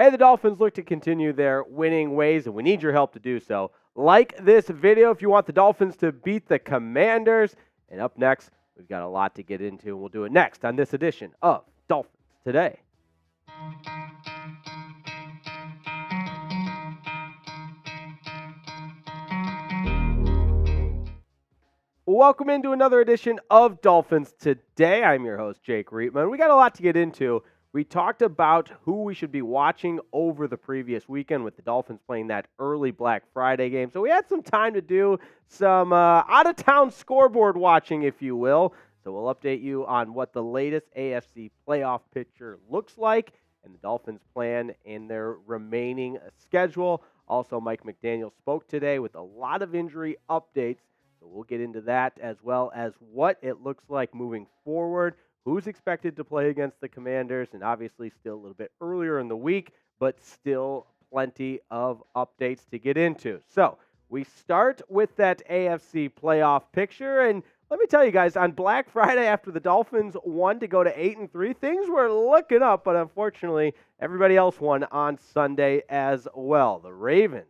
Hey, the Dolphins look to continue their winning ways, and we need your help to do so. Like this video if you want the Dolphins to beat the Commanders. And up next, we've got a lot to get into, and we'll do it next on this edition of Dolphins Today. Welcome into another edition of Dolphins Today. I'm your host, Jake Riepma, and we got a lot to get into. We talked about who we should be watching over the previous weekend with the Dolphins playing that early Black Friday game. So we had some time to do some out-of-town scoreboard watching, if you will. So we'll update you on what the latest AFC Playoff Picture looks like and the Dolphins' plan in their remaining schedule. Also, Mike McDaniel spoke today with a lot of injury updates. So we'll get into that as well as what it looks like moving forward, who's expected to play against the Commanders, and obviously still a little bit earlier in the week, but still plenty of updates to get into. So we start with that AFC playoff picture, and let me tell you guys, on Black Friday after the Dolphins won to go to 8-3, things were looking up, but unfortunately everybody else won on Sunday as well. The Ravens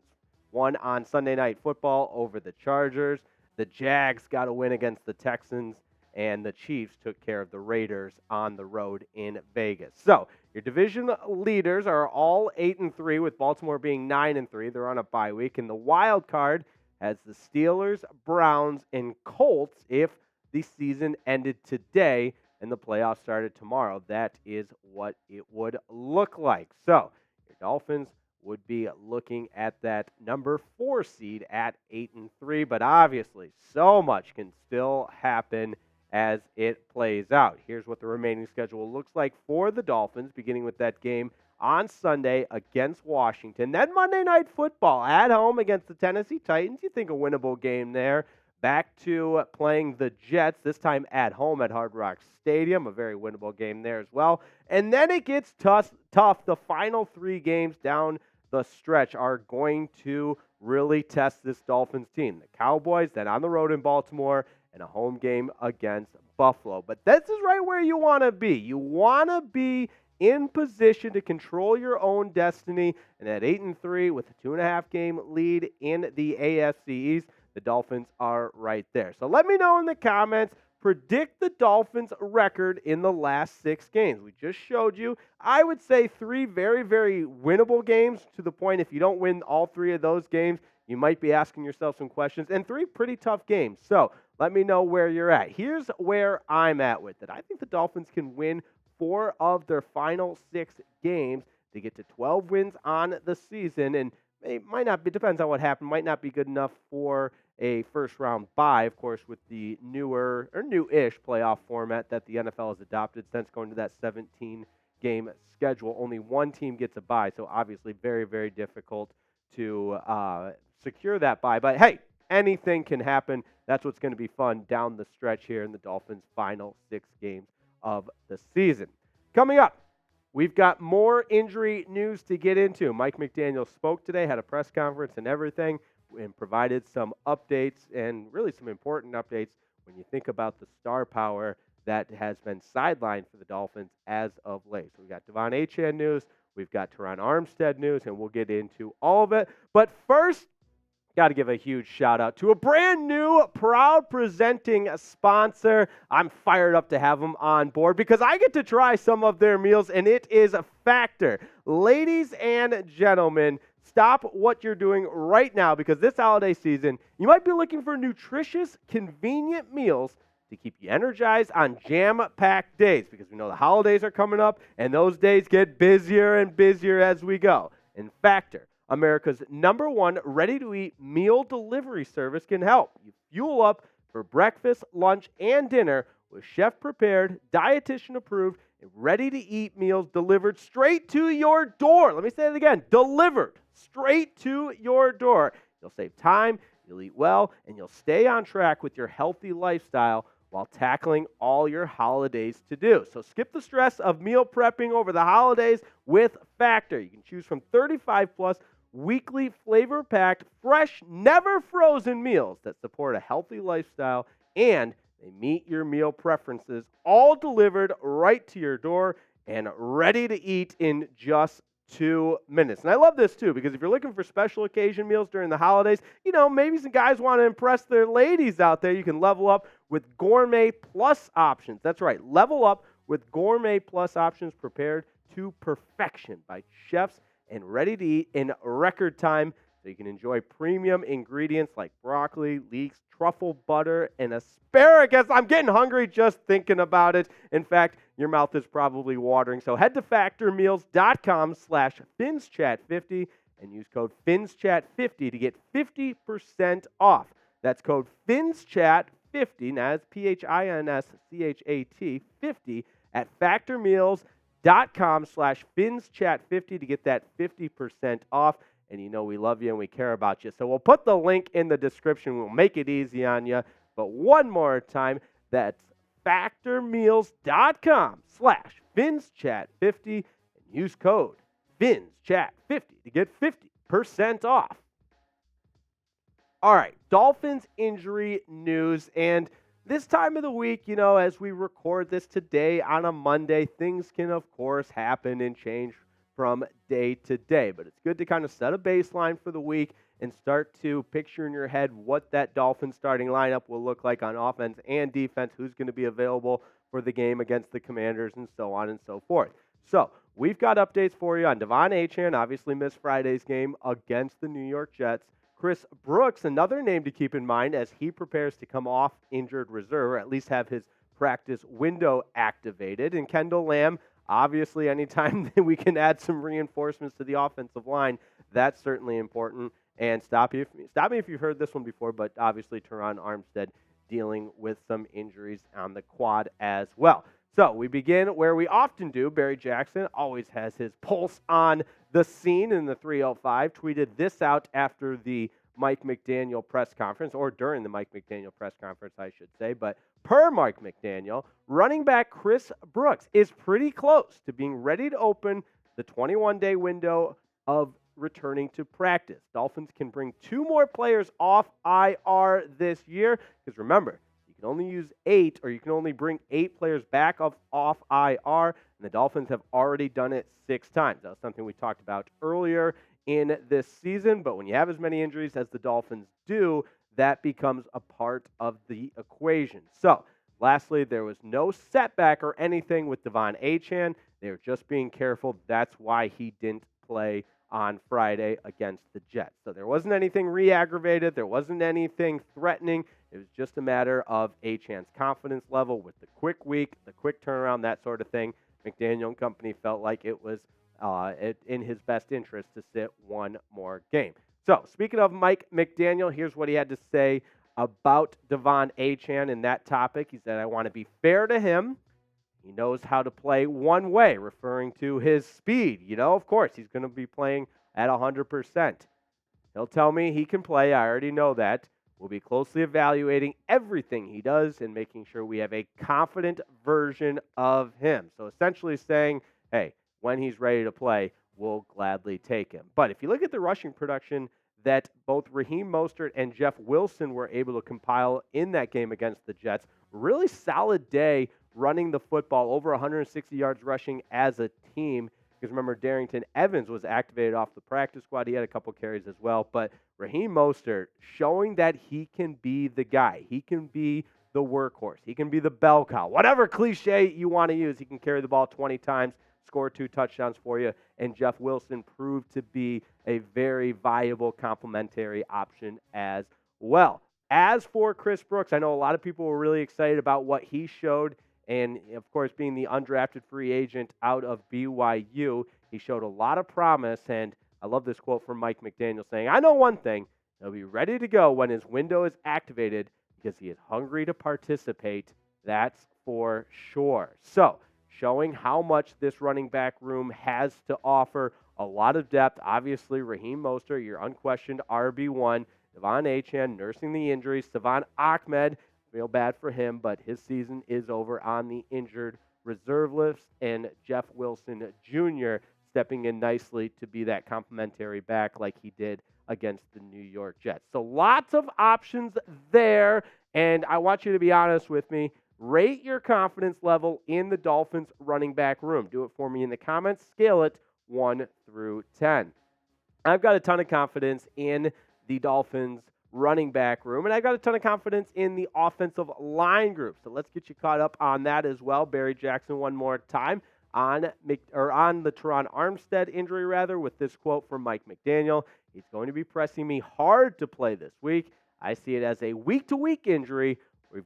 won on Sunday Night Football over the Chargers. The Jags got a win against the Texans, and the Chiefs took care of the Raiders on the road in Vegas. So your division leaders are all 8-3, with Baltimore being 9-3. They're on a bye week, and the wild card has the Steelers, Browns, and Colts if the season ended today and the playoffs started tomorrow. That is what it would look like. So your Dolphins would be looking at that number 4 seed at 8-3, but obviously so much can still happen as it plays out. Here's what the remaining schedule looks like for the Dolphins, beginning with that game on Sunday against Washington. Then Monday Night Football at home against the Tennessee Titans. You think a winnable game there. Back to playing the Jets, this time at home at Hard Rock Stadium. A very winnable game there as well. And then it gets tough. The final 3 games down the stretch are going to really test this Dolphins team. The Cowboys, then on the road in Baltimore, and a home game against Buffalo. But this is right where you want to be. You want to be in position to control your own destiny. And at 8-3 with a 2.5 game lead in the AFC East, the Dolphins are right there. So let me know in the comments. Predict the Dolphins' record in the last 6 games. We just showed you, I would say 3 very, very winnable games, to the point if you don't win all 3 of those games, you might be asking yourself some questions, and 3 pretty tough games. So let me know where you're at. Here's where I'm at with it. I think the Dolphins can win 4 of their final 6 games to get to 12 wins on the season, and it might not be, depends on what happened, might not be good enough for a first-round bye, of course, with the newer or new-ish playoff format that the NFL has adopted since going to that 17-game schedule. Only one team gets a bye, so obviously very, very difficult to secure that bye. But, hey, anything can happen. That's what's going to be fun down the stretch here in the Dolphins' final 6 games of the season. Coming up, we've got more injury news to get into. Mike McDaniel spoke today, had a press conference and everything, and provided some updates, and really some important updates when you think about the star power that has been sidelined for the Dolphins as of late. So we got De'Von Achane news, we've got Terron Armstead news, and we'll get into all of it. But first, got to give a huge shout out to a brand new, proud presenting sponsor. I'm fired up to have them on board because I get to try some of their meals, and it is a Factor. Ladies and gentlemen, stop what you're doing right now, because this holiday season, you might be looking for nutritious, convenient meals to keep you energized on jam-packed days, because we know the holidays are coming up, and those days get busier and busier as we go. And Factor, America's #1 ready-to-eat meal delivery service, can help you fuel up for breakfast, lunch, and dinner with chef-prepared, dietitian-approved, and ready-to-eat meals delivered straight to your door. Let me say it again. Delivered straight to your door. You'll save time, you'll eat well, and you'll stay on track with your healthy lifestyle while tackling all your holidays to do. So skip the stress of meal prepping over the holidays with Factor. You can choose from 35+ weekly flavor-packed, fresh, never frozen meals that support a healthy lifestyle, and they meet your meal preferences, all delivered right to your door and ready to eat in just 2 minutes. And I love this too, because if you're looking for special occasion meals during the holidays, maybe some guys want to impress their ladies out there. You can level up with Gourmet Plus options. That's right, level up with Gourmet Plus options prepared to perfection by chefs and ready to eat in record time. So you can enjoy premium ingredients like broccoli, leeks, truffle butter, and asparagus. I'm getting hungry just thinking about it. In fact, your mouth is probably watering. So head to factormeals.com/FinsChat50 and use code FinsChat50 to get 50% off. That's code FinsChat50, now that's PHINSCHAT 50 at factormeals.com/FinsChat50 to get that 50% off. And we love you and we care about you. So we'll put the link in the description. We'll make it easy on you. But one more time, that's factormeals.com/FinsChat50 and use code FinsChat50 to get 50% off. All right, Dolphins injury news. And this time of the week, as we record this today on a Monday, things can, of course, happen and change from day to day. But it's good to kind of set a baseline for the week and start to picture in your head what that Dolphins starting lineup will look like on offense and defense, who's going to be available for the game against the Commanders, and so on and so forth. So we've got updates for you on De'Von Achane, obviously missed Friday's game against the New York Jets. Chris Brooks, another name to keep in mind as he prepares to come off injured reserve, or at least have his practice window activated. And Kendall Lamb, obviously, anytime that we can add some reinforcements to the offensive line, that's certainly important. And stop me if you've heard this one before, but obviously Terron Armstead dealing with some injuries on the quad as well. So we begin where we often do. Barry Jackson always has his pulse on the scene in the 305, tweeted this out after the Mike McDaniel press conference, or during the Mike McDaniel press conference, I should say. But per Mike McDaniel, running back Chris Brooks is pretty close to being ready to open the 21-day window of returning to practice. Dolphins can bring 2 more players off IR this year, because remember, you can only use 8, or you can only bring 8 players back off IR, and the Dolphins have already done it 6 times. That was something we talked about earlier in this season, but when you have as many injuries as the Dolphins do, that becomes a part of the equation. So, lastly, there was no setback or anything with De'Von Achane. They were just being careful. That's why he didn't play on Friday against the Jets. So there wasn't anything re-aggravated. There wasn't anything threatening. It was just a matter of Achane's confidence level with the quick week, the quick turnaround, that sort of thing. McDaniel and company felt like it was in his best interest to sit one more game. So, speaking of Mike McDaniel, here's what he had to say about De'Von Achane in that topic. He said, "I want to be fair to him. He knows how to play one way," referring to his speed. Of course, he's going to be playing at 100%. He'll tell me he can play. I already know that. We'll be closely evaluating everything he does and making sure we have a confident version of him. So, essentially saying, hey, when he's ready to play, we'll gladly take him. But if you look at the rushing production that both Raheem Mostert and Jeff Wilson were able to compile in that game against the Jets, really solid day running the football, over 160 yards rushing as a team. Because remember, Darrington Evans was activated off the practice squad. He had a couple carries as well. But Raheem Mostert showing that he can be the guy. He can be the workhorse. He can be the bell cow. Whatever cliche you want to use, he can carry the ball 20 times, score 2 touchdowns for you, and Jeff Wilson proved to be a very viable complementary option as well. As for Chris Brooks, I know a lot of people were really excited about what he showed, and of course, being the undrafted free agent out of BYU, he showed a lot of promise, and I love this quote from Mike McDaniel saying, "I know one thing, he'll be ready to go when his window is activated because he is hungry to participate, that's for sure." So, showing how much this running back room has to offer. A lot of depth. Obviously, Raheem Mostert, your unquestioned RB1. De'Von Achane nursing the injuries. De'Von Achane, feel bad for him, but his season is over on the injured reserve list. And Jeff Wilson Jr. stepping in nicely to be that complimentary back like he did against the New York Jets. So lots of options there. And I want you to be honest with me. Rate your confidence level in the Dolphins running back room. Do it for me in the comments. Scale it 1 through 10. I've got a ton of confidence in the Dolphins running back room, and I've got a ton of confidence in the offensive line group. So let's get you caught up on that as well. Barry Jackson one more time on the Terron Armstead injury, with this quote from Mike McDaniel. He's going to be pressing me hard to play this week. I see it as a week-to-week injury.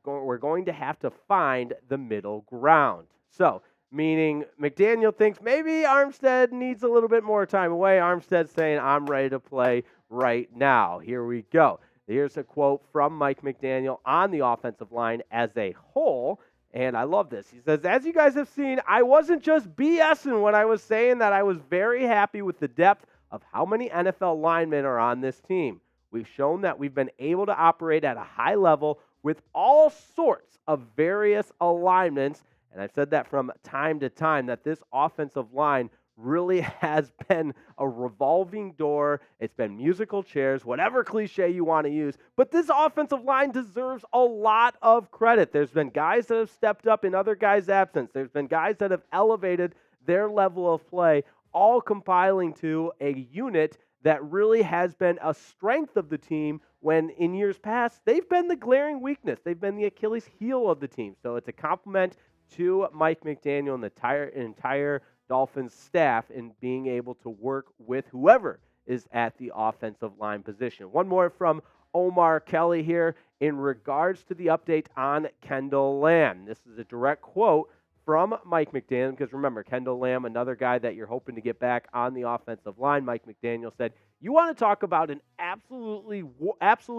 We're going to have to find the middle ground. So, meaning McDaniel thinks maybe Armstead needs a little bit more time away. Armstead saying, I'm ready to play right now. Here we go. Here's a quote from Mike McDaniel on the offensive line as a whole, and I love this. He says, as you guys have seen, I wasn't just BSing when I was saying that I was very happy with the depth of how many NFL linemen are on this team. We've shown that we've been able to operate at a high level with all sorts of various alignments. And I've said that from time to time, that this offensive line really has been a revolving door. It's been musical chairs, whatever cliche you want to use. But this offensive line deserves a lot of credit. There's been guys that have stepped up in other guys' absence. There's been guys that have elevated their level of play, all compiling to a unit that really has been a strength of the team when in years past they've been the glaring weakness. They've been the Achilles heel of the team. So it's a compliment to Mike McDaniel and the entire Dolphins staff in being able to work with whoever is at the offensive line position. One more from Omar Kelly here in regards to the update on Kendall Lamb. This is a direct quote from Mike McDaniel, because remember, Kendall Lamb, another guy that you're hoping to get back on the offensive line. Mike McDaniel said, you want to talk about an absolute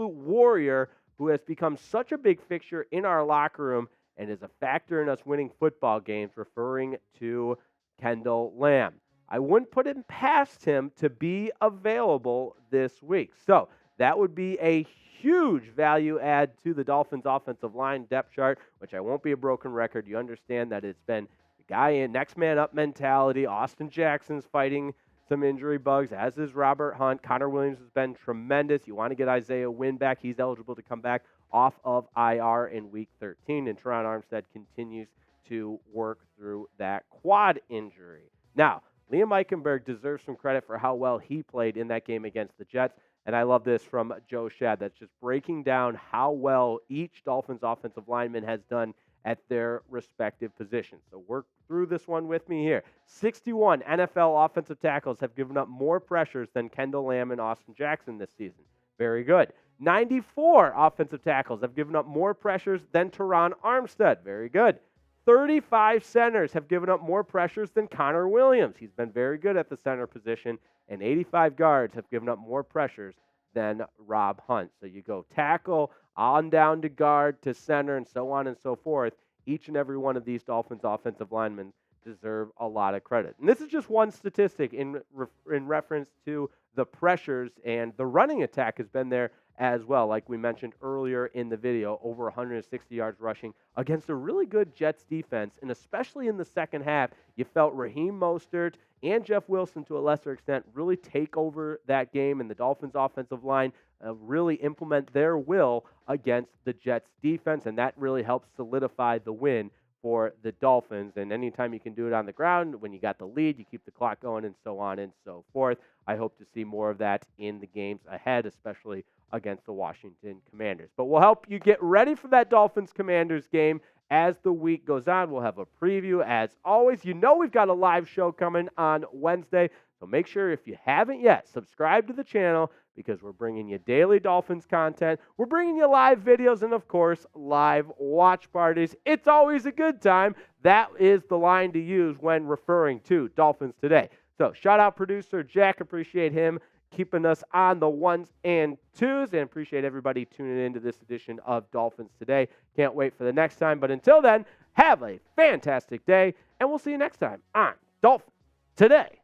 warrior who has become such a big fixture in our locker room and is a factor in us winning football games, referring to Kendall Lamb. I wouldn't put it past him to be available this week. So that would be a huge value add to the Dolphins offensive line depth chart, which I won't be a broken record. You understand that it's been the guy in next man up mentality. Austin Jackson's fighting some injury bugs, as is Robert Hunt. Connor Williams has been tremendous. You want to get Isaiah Wynn back. He's eligible to come back off of IR in Week 13, and Terron Armstead continues to work through that quad injury. Now, Liam Eichenberg deserves some credit for how well he played in that game against the Jets, and I love this from Joe Shad that's just breaking down how well each Dolphins offensive lineman has done at their respective positions. So work through this one with me here. 61 NFL offensive tackles have given up more pressures than Kendall Lamb and Austin Jackson this season. Very good. 94 offensive tackles have given up more pressures than Terron Armstead. Very good. 35 centers have given up more pressures than Connor Williams. He's been very good at the center position. And 85 guards have given up more pressures than Rob Hunt. So you go tackle on down to guard to center and so on and so forth. Each and every one of these Dolphins offensive linemen deserve a lot of credit. And this is just one statistic in reference to the pressures, and the running attack has been there as well. Like we mentioned earlier in the video, over 160 yards rushing against a really good Jets defense, and especially in the second half, you felt Raheem Mostert and Jeff Wilson, to a lesser extent, really take over that game, and the Dolphins offensive line really implement their will against the Jets defense, and that really helps solidify the win for the Dolphins. And anytime you can do it on the ground, when you got the lead, you keep the clock going and so on and so forth. I hope to see more of that in the games ahead, especially against the Washington Commanders. But we'll help you get ready for that Dolphins-Commanders game as the week goes on. We'll have a preview as always. You know we've got a live show coming on Wednesday, so make sure if you haven't yet, subscribe to the channel, because we're bringing you daily Dolphins content. We're bringing you live videos and, of course, live watch parties. It's always a good time. That is the line to use when referring to Dolphins Today. So shout out producer Jack. Appreciate him keeping us on the ones and twos, and appreciate everybody tuning into this edition of Dolphins Today. Can't wait for the next time. But until then, have a fantastic day, and we'll see you next time on Dolphins Today.